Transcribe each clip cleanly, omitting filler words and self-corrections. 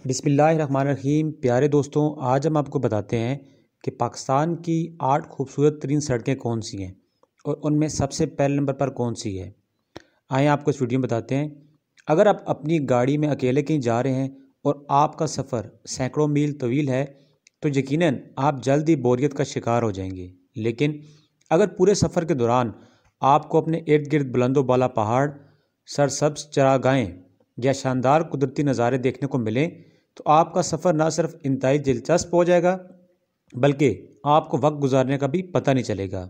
बिस्मिल्लाहिर्रहमानिर्रहीम। प्यारे दोस्तों, आज हम आपको बताते हैं कि पाकिस्तान की 8 खूबसूरत तरीन सड़कें कौन सी हैं और उनमें सबसे पहले नंबर पर कौन सी है। आइए आपको इस वीडियो में बताते हैं। अगर आप अपनी गाड़ी में अकेले कहीं जा रहे हैं और आपका सफ़र सैकड़ों मील तवील है तो यकीनन आप जल्द ही बोरियत का शिकार हो जाएंगे। लेकिन अगर पूरे सफ़र के दौरान आपको अपने इर्द गिर्द बुलंदो बाला पहाड़, सरसब्ज चरागाहें या शानदार कुदरती नज़ारे देखने को मिलें तो आपका सफ़र न सिर्फ इंतहाई दिलचस्प हो जाएगा बल्कि आपको वक्त गुजारने का भी पता नहीं चलेगा।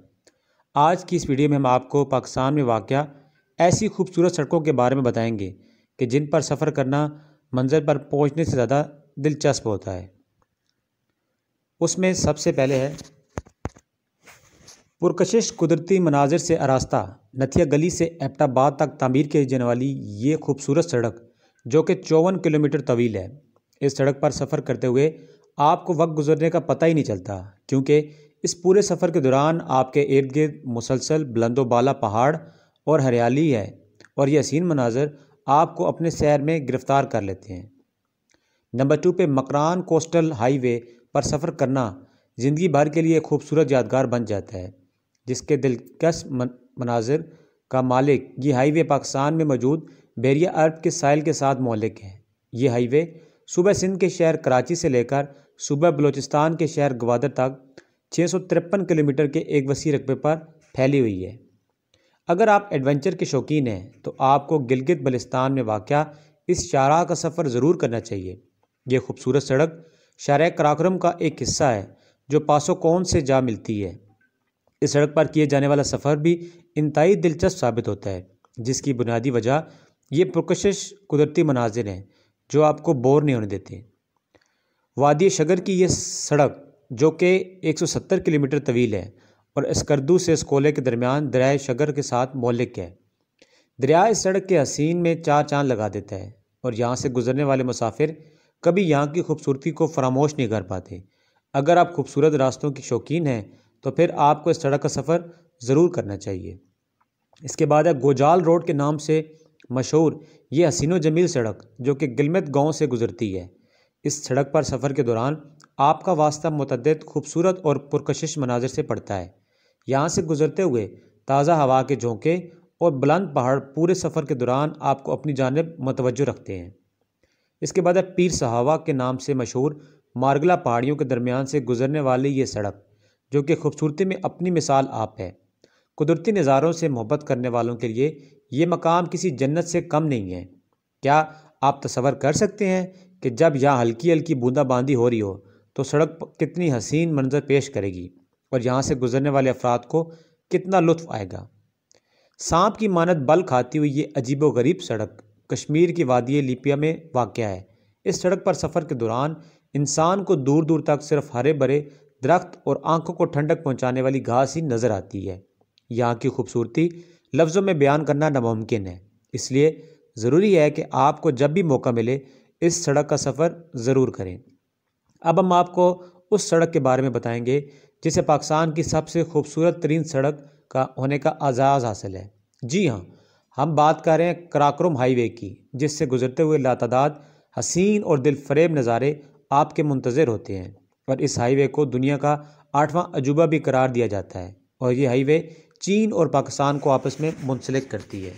आज की इस वीडियो में हम आपको पाकिस्तान में वाक़या ऐसी खूबसूरत सड़कों के बारे में बताएंगे कि जिन पर सफ़र करना मंज़िल पर पहुंचने से ज़्यादा दिलचस्प होता है। उसमें सबसे पहले है पुरकशिश कुदरती मनाजिर से आरास्ता नथिया गली से एबटाबाद तक तामीर की जाने वाली ये खूबसूरत सड़क जो कि 54 किलोमीटर तवील है। इस सड़क पर सफ़र करते हुए आपको वक्त गुजरने का पता ही नहीं चलता, क्योंकि इस पूरे सफ़र के दौरान आपके इर्द गिर्द मुसलसल बुलंदो बाला पहाड़ और हरियाली है और ये हसीन मनाजर आपको अपने सैर में गिरफ़्तार कर लेते हैं। नंबर 2 पे मकरान कोस्टल हाईवे पर सफ़र करना ज़िंदगी भर के लिए खूबसूरत यादगार बन जाता है, जिसके दिलकश मनाजिर का मालिक ये हाईवे पाकिस्तान में मौजूद बहरिया अरब के साहिल के साथ मोहल्लिक है। ये हाईवे सूबा सिंध के शहर कराची से लेकर सूबा बलूचिस्तान के शहर गवादर तक 653 किलोमीटर के एक वसी रकबे पर फैली हुई है। अगर आप एडवेंचर के शौकीन हैं तो आपको गिलगित बल्तिस्तान में वाक़या इस शाहराह का सफ़र ज़रूर करना चाहिए। यह खूबसूरत सड़क शाहराह कराकोरम का एक हिस्सा है जो पासोकौन से जा मिलती है। इस सड़क पर किए जाने वाला सफ़र भी इंतहाई दिलचस्प साबित होता है, जिसकी बुनियादी वजह ये पुरकशिश कुदरती मनाजिर हैं जो आपको बोर नहीं होने देते। वादी शगर की ये सड़क जो कि 170 किलोमीटर तवील है और स्कर्दू से स्कोले के दरमियान दरिया शगर के साथ मोहल्लिक है। दरिया इस सड़क के हसीन में चार चांद लगा देता है और यहाँ से गुजरने वाले मुसाफिर कभी यहाँ की खूबसूरती को फरामोश नहीं कर पाते। अगर आप खूबसूरत रास्तों की शौकीन हैं तो फिर आपको इस सड़क का सफ़र ज़रूर करना चाहिए। इसके बाद है गोजाल रोड के नाम से मशहूर ये हसीनो जमील सड़क जो कि गिलमित गांव से गुजरती है। इस सड़क पर सफ़र के दौरान आपका वास्ता मुतअद्दिद खूबसूरत और पुरकशिश मनाजिर से पड़ता है। यहाँ से गुजरते हुए ताज़ा हवा के झोंके और बुलंद पहाड़ पूरे सफ़र के दौरान आपको अपनी जानिब मुतवज्जो रखते हैं। इसके बाद है पीर सहावा के नाम से मशहूर मारगला पहाड़ियों के दरमियान से गुजरने वाली ये सड़क जो कि खूबसूरती में अपनी मिसाल आप है। कुदरती नज़ारों से मोहब्बत करने वालों के लिए ये मकाम किसी जन्नत से कम नहीं है। क्या आप तसव्वुर कर सकते हैं कि जब यहाँ हल्की हल्की बूंदाबांदी हो रही हो तो सड़क कितनी हसीन मंजर पेश करेगी और यहाँ से गुजरने वाले अफराद को कितना लुत्फ़ आएगा। सांप की मानत बल खाती हुई ये अजीबो गरीब सड़क कश्मीर की वादी लिपिया में वाक़या है। इस सड़क पर सफ़र के दौरान इंसान को दूर दूर तक सिर्फ हरे भरे दरख्त और आंखों को ठंडक पहुँचाने वाली घास ही नज़र आती है। यहाँ की खूबसूरती लफ्ज़ों में बयान करना नामुमकिन है, इसलिए ज़रूरी है कि आपको जब भी मौका मिले इस सड़क का सफ़र ज़रूर करें। अब हम आपको उस सड़क के बारे में बताएंगे जिसे पाकिस्तान की सबसे खूबसूरत तरीन सड़क का होने का एजाज़ हासिल है। जी हाँ, हम बात कर रहे हैं कराकोरम हाईवे की, जिससे गुजरते हुए लातादाद हसीन और दिलफरेब नज़ारे आपके मुंतज़िर होते हैं और इस हाईवे को दुनिया का 8वां अजूबा भी करार दिया जाता है और ये हाईवे चीन और पाकिस्तान को आपस में मुंसलिक करती है।